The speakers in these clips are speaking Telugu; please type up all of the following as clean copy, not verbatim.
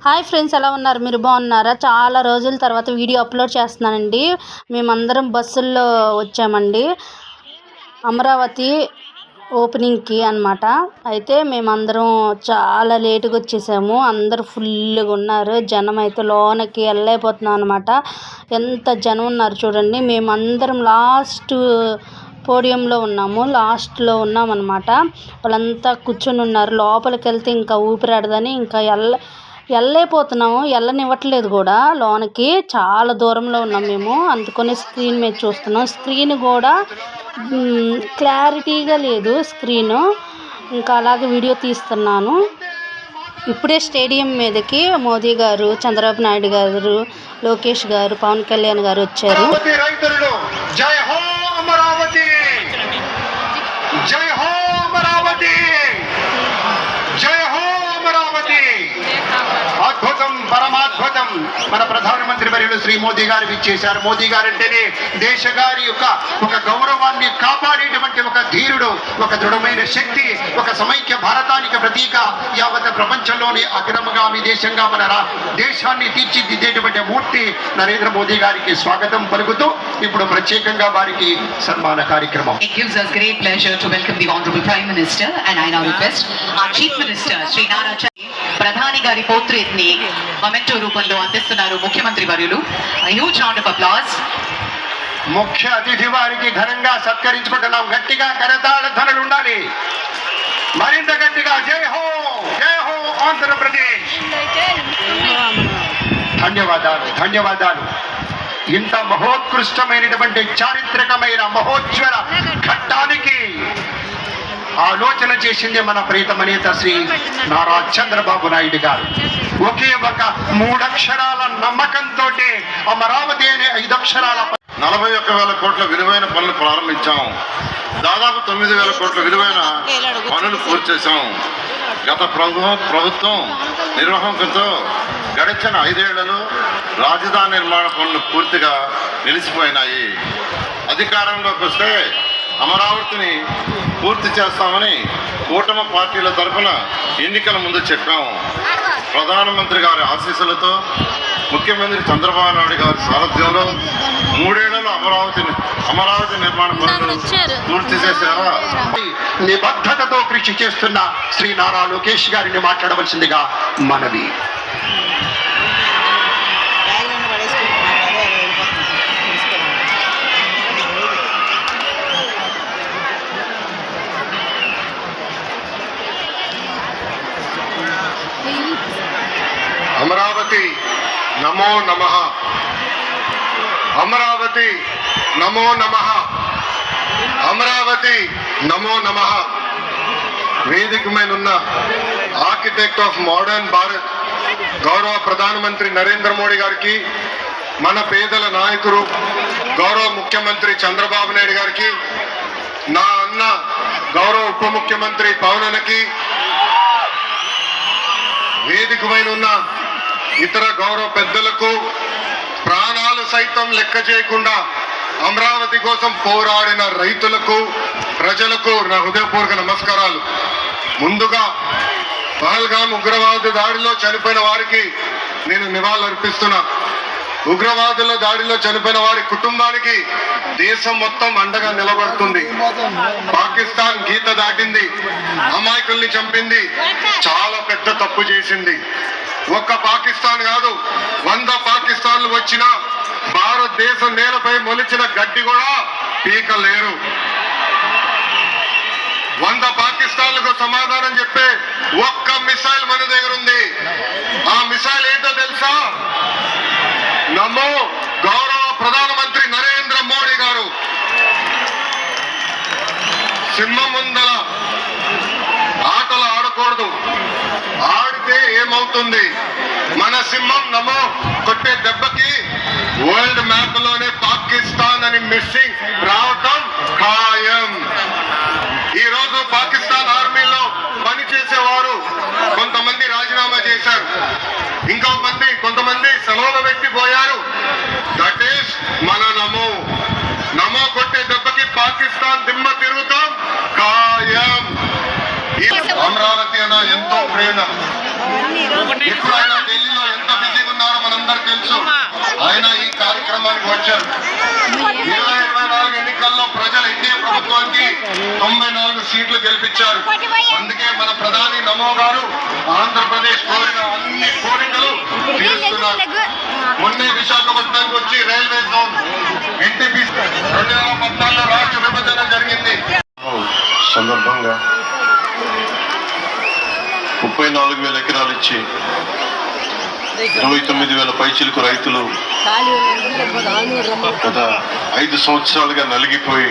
హాయ్ ఫ్రెండ్స్, ఎలా ఉన్నారు? మీరు బాగున్నారా? చాలా రోజుల తర్వాత వీడియో అప్లోడ్ చేస్తున్నానండి. మేమందరం బస్సుల్లో వచ్చామండి అమరావతి ఓపెనింగ్కి అన్నమాట. అయితే మేమందరం చాలా లేటుగా వచ్చేసాము. అందరూ ఫుల్గా ఉన్నారు. జనం అయితే లోనకి వెళ్ళలేకపోతున్నాం అన్నమాట. ఎంత జనం ఉన్నారు చూడండి. మేమందరం లాస్ట్ పోడియంలో ఉన్నాము, లాస్ట్లో ఉన్నామన్నమాట. వాళ్ళంతా కూర్చొని ఉన్నారు. లోపలికి వెళ్తే ఇంకా ఊపిరాడదని ఇంకా వెళ్ళలేకపోతున్నాము, వెళ్ళనివ్వట్లేదు కూడా. లోనకి చాలా దూరంలో ఉన్నాం మేము, అందుకని స్క్రీన్ మీద చూస్తున్నాం. స్క్రీన్ కూడా క్లారిటీగా లేదు స్క్రీను. ఇంకా అలాగే వీడియో తీస్తున్నాను. ఇప్పుడే స్టేడియం మీదకి మోదీ గారు, చంద్రబాబు నాయుడు గారు, లోకేష్ గారు, పవన్ కళ్యాణ్ గారు వచ్చారు. జై హో అమరావతి, జై హో అమరావతి, జై హో అమరావతి. అద్భుతం, పరమాద్భుతం. మన ప్రధానమంత్రి వర్యులు శ్రీ మోదీ గారు ఇచ్చేశారు. మోదీ గారు అంటేనే దేశ గారి యొక్క ఒక గౌరవాన్ని కాపాడేటువంటి ఒక ధీరుడు, ఒక దృఢమైన శక్తి, ఒక సమైక్య భారతానికి ప్రతీక. యావత్ ప్రపంచంలోనే అగ్రమగామి దేశంగా మన దేశాన్ని తీర్చిదిద్దేటువంటి మూర్తి నరేంద్ర మోదీ గారికి స్వాగతం పలుకుతూ ఇప్పుడు ప్రత్యేకంగా వారికి సన్మాన కార్యక్రమం. It gives us great pleasure to welcome the Honorable Prime Minister, and I now request our Chief Minister Sri Nara ప్రధాని గారి పోర్ట్రేట్ ని మొమెంటో రూపంలో అందిస్తున్నారు ముఖ్యమంత్రి వర్యులు. Huge round of applause. ముఖ్య అతిథి వారికి ఘనంగా సత్కరించుకుంటున్నాం. గట్టిగా కరతాళ ధ్వనులు ఉండాలి, మరింత గట్టిగా. జై హో, జై హో ఆంధ్రప్రదేశ్. ధన్యవాదాలు, ధన్యవాదాలు. ఇంత మహోత్కృష్టమైనటువంటి చారిత్రకమైన మహోజ్వల ఘట్టానికి ఆలోచన చేసింది మన ప్రీతమ నేత శ్రీ నారా చంద్రబాబు నాయుడు గారు. ఒకే ఒక 3 అక్షరాల నమ్మకంతో అమరావతి అనే 5 అక్షరాల 41,000 కోట్ల విలువైన పనులు ప్రారంభించాం. దాదాపు 9,000 కోట్ల విలువైన పనులు పూర్తి చేశాం. గత ప్రభుత్వం నిర్వహణతో గడిచిన 5 ఏళ్లలో రాజధాని నిర్మాణ పనులు పూర్తిగా నిలిచిపోయినాయి. అధికారంలోకి వస్తే అమరావతిని పూర్తి చేస్తామని కూటమి పార్టీల తరఫున ఎన్నికల ముందు చెప్పాము. ప్రధానమంత్రి గారి ఆశీస్సులతో ముఖ్యమంత్రి చంద్రబాబు నాయుడు గారి సారథ్యంలో 3 ఏళ్లలో అమరావతి నిర్మాణ పనులు పూర్తి చేశారా. నిబద్ధతతో కృషి చేస్తున్న శ్రీ నారా లోకేష్ గారిని మాట్లాడవలసిందిగా మనవి. అమరావతి నమో నమః, అమరావతి నమో నమః, అమరావతి నమో నమః. వేదిక మీద ఉన్న ఆర్కిటెక్ట్ ఆఫ్ మోడర్న్ భారత్ గౌరవ ప్రధానమంత్రి నరేంద్ర మోడీ గారికి, మన పేదల నాయకుడు గౌరవ ముఖ్యమంత్రి చంద్రబాబు నాయుడు గారికి, నా అన్న గౌరవ ఉప ముఖ్యమంత్రి పవన్ అన్నకి, వేదిక పైన ఉన్న ఇతర గౌరవ పెద్దలకు, ప్రాణాలు సైతం లెక్క చేయకుండా అమరావతి కోసం పోరాడిన రైతులకు, ప్రజలకు నా హృదయపూర్వక నమస్కారాలు. ముందుగా పహల్గామ్ ఉగ్రవాద దాడిలో చనిపోయిన వారికి నేను నివాళులర్పిస్తున్నా. ఉగ్రవాదుల దాడిలో చనిపోయిన వారి కుటుంబానికి దేశం మొత్తం అండగా నిలబడుతుంది. పాకిస్తాన్ గీత దాటింది, అమాయకుల్ని చంపింది, చాలా పెద్ద తప్పు చేసింది. ఒక్క పాకిస్తాన్ కాదు, 100 పాకిస్తాన్లు వచ్చినా భారతదేశం నేలపై మొలిచిన గడ్డి కూడా పీకలేరు. 100 పాకిస్తాన్లకు సమాధానం చెప్పే ఒక్క మిసైల్ మన దగ్గర ఉంది. ఆ మిసైల్ ఏంటో తెలుసా? నమో గౌరవ ప్రధానమంత్రి నరేంద్ర మోడీ గారు. సింహం ముందల ఆటలు ఆడకూడదు, ఆడితే ఏమవుతుంది? మన సింహం నమో కొట్టే దెబ్బకి వరల్డ్ మ్యాప్ లోనే పాకిస్తాన్ అని మిస్సింగ్ రావటం ఖాయం. ఈ రోజు పాకిస్తాన్ ఆర్మీలో పనిచేసేవారు కొంతమంది రాజీనామా చేశారు, కొంతమంది సెలవులు పెట్టిపోయారు. దట్ ఈస్ మన నమో. నమో కొట్టే దెబ్బకి పాకిస్తాన్ దిమ్మ తిరుగుతాం ఖాయం. అమరావతి అన్న ఎంతో ప్రేమ. ఎప్పుడైనా ఢిల్లీలో ప్రజలు ఎన్డీఏ ప్రభుత్వానికి 94 సీట్లు గెలిపించారు. అందుకే మన ప్రధాని నమో గారు ఆంధ్రప్రదేశ్ కోరిన అన్ని కోరికలు తీరుస్తున్నారు. మొన్నే విశాఖపట్నానికి వచ్చి రైల్వే జోన్ ఎన్టీపీ 2014లో రాష్ట్ర విభజన జరిగింది. సందర్భంగా 34,000 ఎకరాలు ఇచ్చి 29,000 పైచిలకు రైతులు గత 5 సంవత్సరాలుగా నలిగిపోయి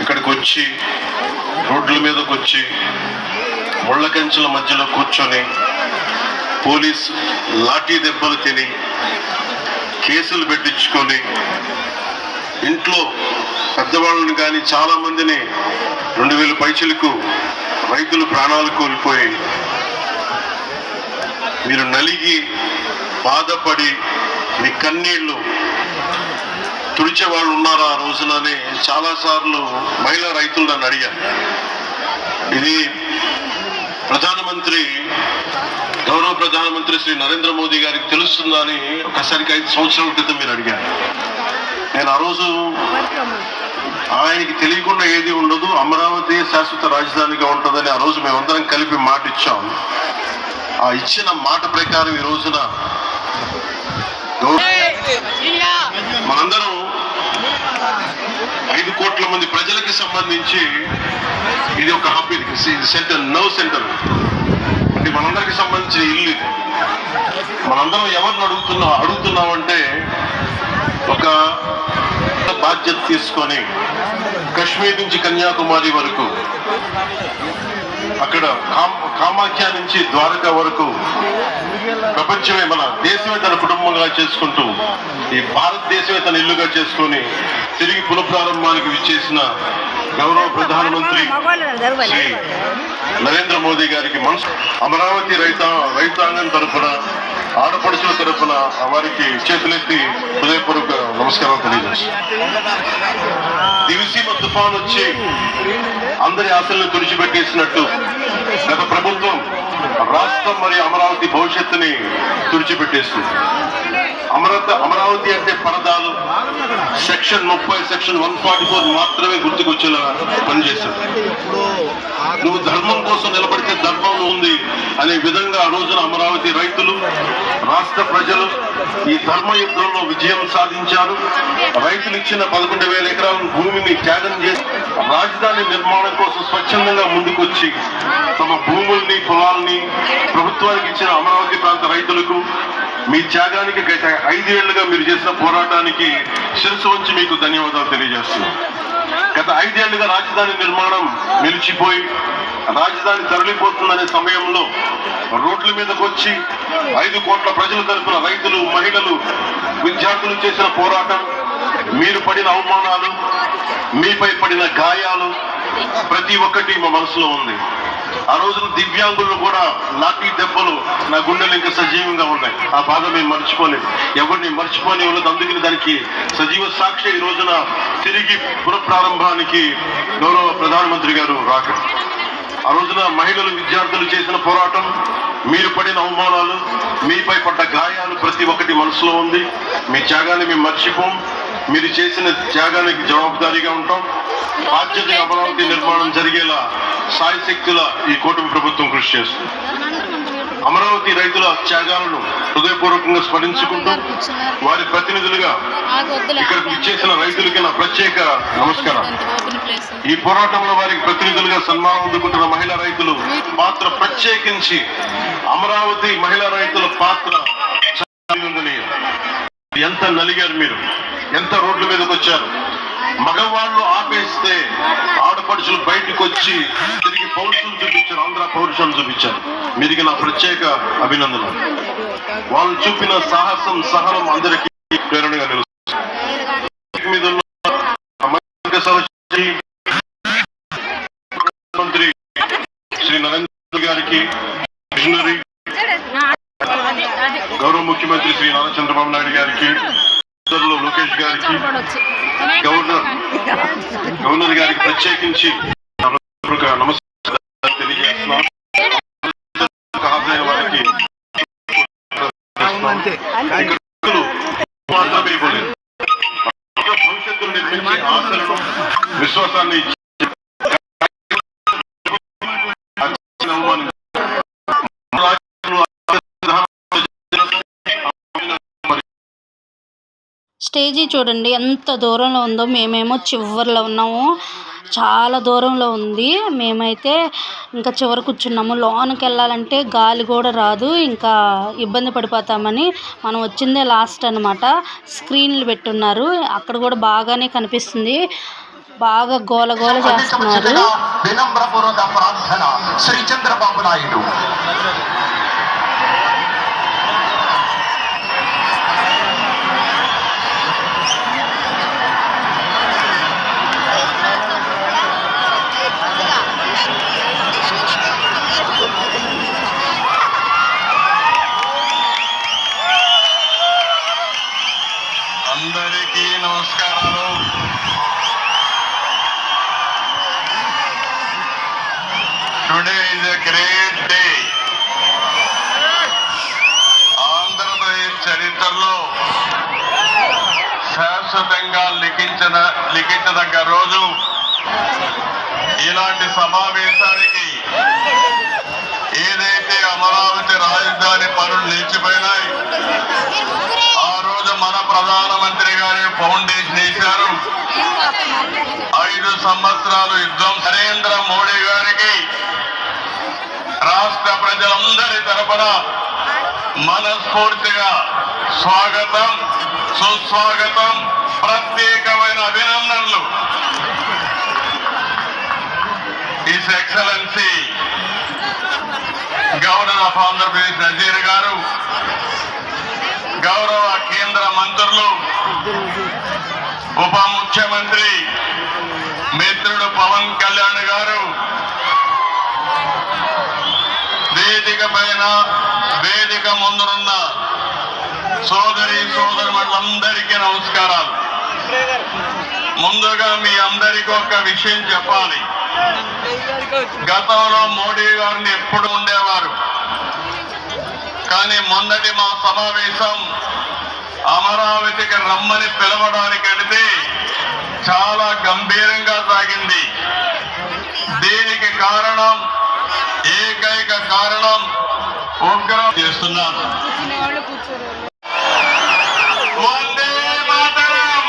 ఇక్కడికి వచ్చి రోడ్ల మీదకి వచ్చి ముళ్ళ కంచెల మధ్యలో కూర్చొని పోలీస్ లాఠీ దెబ్బలు తిని కేసులు పెట్టించుకొని ఇంట్లో పెద్దవాళ్ళని కానీ చాలా మందిని 2,000 పైచిలకు రైతులు ప్రాణాలు కోల్పోయి మీరు నలిగి బాధపడి మీ కన్నీళ్లు తుడిచే వాళ్ళు ఉన్నారా ఆ రోజునని చాలాసార్లు మహిళా రైతులు నన్ను అడిగారు. ఇది గౌరవ ప్రధానమంత్రి శ్రీ నరేంద్ర మోదీ గారికి తెలుస్తుందా అని ఒకసారికి 5 సంవత్సరాల క్రితం మీరు అడిగారు. నేను ఆ రోజు ఆయనకి తెలియకుండా ఏది ఉండదు, అమరావతి శాశ్వత రాజధానిగా ఉంటుందని ఆ రోజు మేమందరం కలిపి మాట ఇచ్చాం. ఆ ఇచ్చిన మాట ప్రకారం ఈ రోజున మనందరం 5 కోట్ల మంది ప్రజలకి సంబంధించి ఇది ఒక హబ్, ఇది సెంటర్, నర్వ్ సెంటర్. అంటే మనందరికి సంబంధించిన ఇల్లు ఇది. మనందరం ఎవరిని అడుగుతున్నామంటే ఒక బాధ్యత తీసుకొని కశ్మీర్ నుంచి కన్యాకుమారి వరకు, అక్కడ కామాఖ్య నుంచి ద్వారకా వరకు ప్రపంచమే మన దేశమే తన కుటుంబంగా చేసుకుంటూ ఈ భారతదేశమే తన ఇల్లుగా చేసుకొని తిరిగి పునఃప్రారంభానికి విచ్చేసిన గౌరవ ప్రధానమంత్రి శ్రీ నరేంద్ర మోదీ గారికి అమరావతి రైతాంగం తరఫున, ఆడపడుచుల తరఫున వారికి చేతులెత్తి హృదయపూర్వక నమస్కారం తెలియజేస్తాను. దివిసీమ తుఫాన్ వచ్చి అందరి ఆశలను తుడిచిపెట్టేసినట్టు గత ప్రభుత్వం రాష్ట్రం మరియు అమరావతి భవిష్యత్తుని తుడిచిపెట్టేస్తుంది. అమరావతి అంటే పరదాలు, సెక్షన్ 30, సెక్షన్ 144 మాత్రమే గుర్తుకొచ్చేలా పనిచేశారు. నువ్వు ధర్మం కోసం నిలబడితే ధర్మం ఉంది అనే విధంగా ఆ రోజున అమరావతి రైతులు, రాష్ట్ర ప్రజలు ఈ ధర్మ యుద్ధంలో విజయం సాధించారు. రైతులు ఇచ్చిన 11,000 ఎకరాల భూమిని త్యాగం చేసి రాజధాని నిర్మాణం కోసం స్వచ్ఛందంగా ముందుకొచ్చి తమ భూముల్ని, పొలాల్ని ప్రభుత్వానికి ఇచ్చిన అమరావతి ప్రాంత రైతులకు మీ త్యాగానికి గత 5 ఏళ్లుగా మీరు చేసిన పోరాటానికి శిరస్సు వంచి మీకు ధన్యవాదాలు తెలియజేస్తున్నాను. గత 5 ఏళ్లుగా రాజధాని నిర్మాణం నిలిచిపోయి రాజధాని తరలిపోతుందనే సమయంలో రోడ్ల మీదకి వచ్చి 5 కోట్ల ప్రజల తరఫున రైతులు, మహిళలు, విద్యార్థులు చేసిన పోరాటం, మీరు పడిన అవమానాలు, మీపై పడిన గాయాలు ప్రతి ఒక్కటి మా మనసులో ఉంది. ఆ రోజున దివ్యాంగులు కూడా లాఠీ దెబ్బలు నా గుండెలు ఇంకా సజీవంగా ఉన్నాయి. ఆ బాధ మేము మర్చిపోలేదు, ఎవరిని మర్చిపోని ఉన్నది. అందుకని దానికి సజీవ సాక్షి ఈ రోజున తిరిగి పునఃప్రారంభానికి గౌరవ ప్రధానమంత్రి గారు రాక, ఆ రోజున మహిళలు, విద్యార్థులు చేసిన పోరాటం, మీరు పడిన అవమానాలు, మీపై పడ్డ గాయాలు ప్రతి ఒక్కటి మనసులో ఉంది. మీ త్యాగాన్ని మేము మర్చిపోం. మీరు చేసిన త్యాగానికి జవాబుదారీగా ఉంటాం. బాధ్యతగా అమరావతి నిర్మాణం జరిగేలా సాయశక్తుల ఈ కూటమి ప్రభుత్వం కృషి చేస్తుంది. అమరావతి రైతుల త్యాగాలను హృదయపూర్వకంగా స్మరించుకుంటూ వారి ప్రతినిధులుగా ఇక్కడికి ఇచ్చేసిన రైతులకి నా ప్రత్యేక నమస్కారం. ఈ పోరాటంలో వారికి ప్రతినిధులుగా సన్మానం అందుకుంటున్న మహిళా రైతులు పాత్ర, ప్రత్యేకించి అమరావతి మహిళా రైతుల పాత్ర అభినందనీయం. ఎంత నలిగారు మీరు, ఎంత రోడ్ల మీదకి వచ్చారు. మగవాళ్ళు ఆపేస్తే ఆడపడుచులు బయటకు వచ్చి తిరిగి పౌరుషం చూపించారు, ఆంధ్ర పౌరుషం చూపించారు. మీరికి నా ప్రత్యేక అభినందనలు. వాళ్ళు చూపిన సాహసం, సహనం అందరికీ ప్రేరణగా నిలుస్తుంది. మీద మంత్రి శ్రీ నరేంద్ర గారికి, విజనరీ గౌరవ ముఖ్యమంత్రి శ్రీ నారా చంద్రబాబు నాయుడు గారికి, లోకేష్ గారికి, గవర్నర్ గారికి ప్రత్యేకించి నమస్కారం తెలియజేస్తున్నాను. హాజరైన వారికి మాత్రమే ఇవ్వలేదు, ఆశలను విశ్వాసాన్ని ఇచ్చి స్టేజీ చూడండి ఎంత దూరంలో ఉందో. మేమేమో చివరిలో ఉన్నాము, చాలా దూరంలో ఉంది. మేమైతే ఇంకా చివరి కూర్చున్నాము. లోనికి వెళ్ళాలంటే గాలి కూడా రాదు, ఇంకా ఇబ్బంది పడిపోతామని మనం వచ్చిందే లాస్ట్ అనమాట. స్క్రీన్లు పెట్టున్నారు, అక్కడ కూడా బాగానే కనిపిస్తుంది. బాగా గోల గోల చేస్తున్నారు. వినమ్రపూర్వక ప్రార్థన శ్రీ చంద్రబాబు నాయుడు. అందరికీ నమస్కారాలు. Today is a great day. Andhra Pradesh చరిత్రలో శాశ్వతంగా లిఖించదగ్గ రోజు. ఇలాంటి సమావేశానికి ఏదైతే అమరావతి రాజధాని పనులు నిలిచిపోయినాయి, ఆ రోజు మన ప్రధానమంత్రి గారి ఫౌండేషన్ వేశారు. 5 సంవత్సరాలు యుద్ధం. నరేంద్ర మోడీ గారికి రాష్ట్ర ప్రజలందరి తరపున మనస్ఫూర్తిగా స్వాగతం, సుస్వాగతం, ప్రత్యేకమైన అభినందనలు. His excellency governor of Andhra Pradesh Nazeer గారు, గౌరవ కేంద్ర మంత్రులు, ఉప ముఖ్యమంత్రి మిత్రుడు పవన్ కళ్యాణ్ గారు, వేదిక పైన వేదిక ముందున్న సోదరులందరికీ నమస్కారాలు. ముందుగా మీ అందరికీ ఒక విషయం చెప్పాలి. గతంలో మోడీ గారిని ఎప్పుడు ఉండేవారు, కానీ మొన్నటి మా సమావేశం అమరావతికి రమ్మని పిలవడానికి వెళితే చాలా గంభీరంగా సాగింది. దీనికి కారణం, ఏకైక కారణం ఉగ్రం చేస్తున్నారు. వందే మాతరం.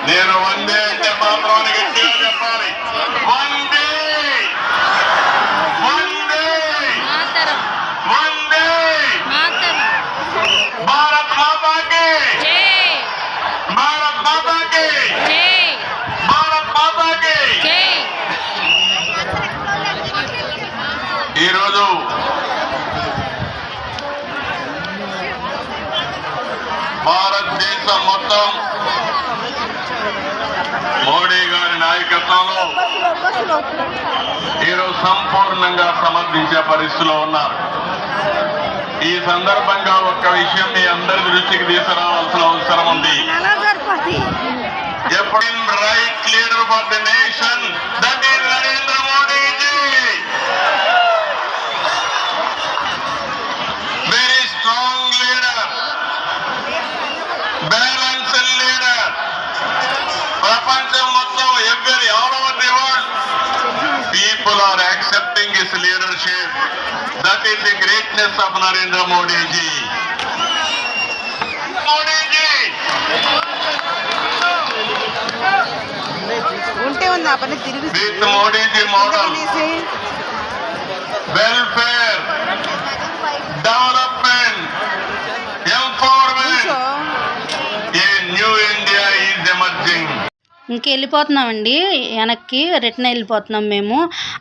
నేను వందే అంటే మాత్రం గట్టిగా చెప్పాలి. వందే వందే వందే భారత్ మాతాకి, భారత్ మాతాకి, భారత్ మాతాకి. ఈరోజు భారతదేశం మొత్తం మోడీ గారి నాయకత్వంలో ఈరోజు సంపూర్ణంగా సమర్థించే పరిస్థితిలో ఉన్నారు. ఈ సందర్భంగా ఒక్క విషయం మీ అందరి దృష్టికి తీసుకురావాల్సిన అవసరం ఉంది. Right leader for the nation, that is Narendra Modi ji. Very strong leader, balanced leader. ప్రపంచం మొత్తం all over the world people are accepting his leadership. That is the greatness of Narendra Modi ji. Modi ji. With Modi ji model, welfare, development, empowerment, a new India is emerging. ఇంక వెళ్ళిపోతున్నామండి, వెనక్కి రిటర్న్ వెళ్ళిపోతున్నాం మేము.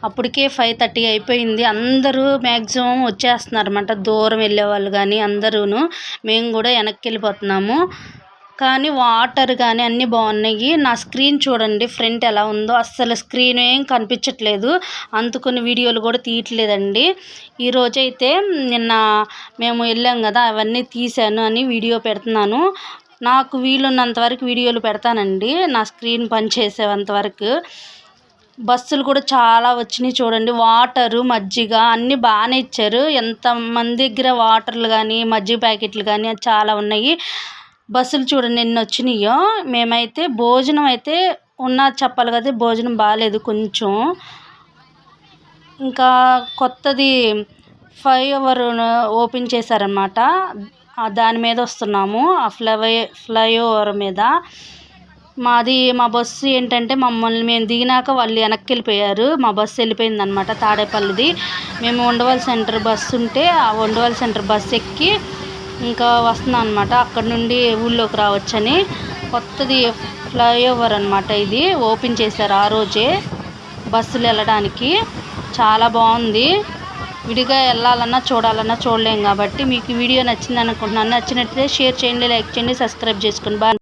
అప్పటికే 5:30 అయిపోయింది. అందరూ మ్యాక్సిమం వచ్చేస్తున్నారు అన్నమాట, దూరం వెళ్ళేవాళ్ళు కానీ అందరూను. మేము కూడా వెనక్కి వెళ్ళిపోతున్నాము. కానీ వాటర్ కానీ అన్నీ బాగున్నాయి. నా స్క్రీన్ చూడండి ఫ్రంట్ ఎలా ఉందో, అస్సలు స్క్రీన్ ఏం కనిపించట్లేదు, అందుకుని వీడియోలు కూడా తీయట్లేదండి. ఈరోజైతే నిన్న మేము వెళ్ళాం కదా, అవన్నీ తీసాను అని వీడియో పెడుతున్నాను. నాకు వీలున్నంత వరకు వీడియోలు పెడతానండి, నా స్క్రీన్ పనిచేసేంత వరకు. బస్సులు కూడా చాలా వచ్చినాయి చూడండి. వాటరు, మజ్జిగ అన్నీ బాగానే ఇచ్చారు. ఎంతమంది దగ్గర వాటర్లు కానీ మజ్జిగ ప్యాకెట్లు కానీ చాలా ఉన్నాయి. బస్సులు చూడండి ఎన్ని వచ్చినాయో. మేమైతే భోజనం అయితే ఉన్నది చెప్పాలి కదా, భోజనం బాగాలేదు కొంచెం. ఇంకా కొత్తది ఫ్లైఓవర్ ఓపెన్ చేశారనమాట, దాని మీద వస్తున్నాము. ఆ ఫ్లైఓవర్ మీద మా బస్సు ఏంటంటే మమ్మల్ని మేము దిగినాక వాళ్ళు వెనక్కి వెళ్ళిపోయారు. మా బస్సు వెళ్ళిపోయింది అనమాట తాడేపల్లిది. మేము ఉండవల్లి సెంటర్ బస్సు ఉంటే ఆ ఉండవల్లి సెంటర్ బస్సు ఎక్కి ఇంకా వస్తున్నాం అనమాట. అక్కడ నుండి ఊళ్ళోకి రావచ్చని. కొత్తది ఫ్లైఓవర్ అనమాట, ఇది ఓపెన్ చేశారు ఆ రోజే బస్సులు వెళ్ళడానికి. చాలా బాగుంది. విడిగా వెళ్ళాలన్నా చూడాలన్నా చూడలేం కాబట్టి మీకు వీడియో నచ్చింది అనుకుంటున్నాను. నచ్చినట్లయితే షేర్ చేయండి, లైక్ చేయండి, సబ్స్క్రైబ్ చేసుకోండి. బాయ్.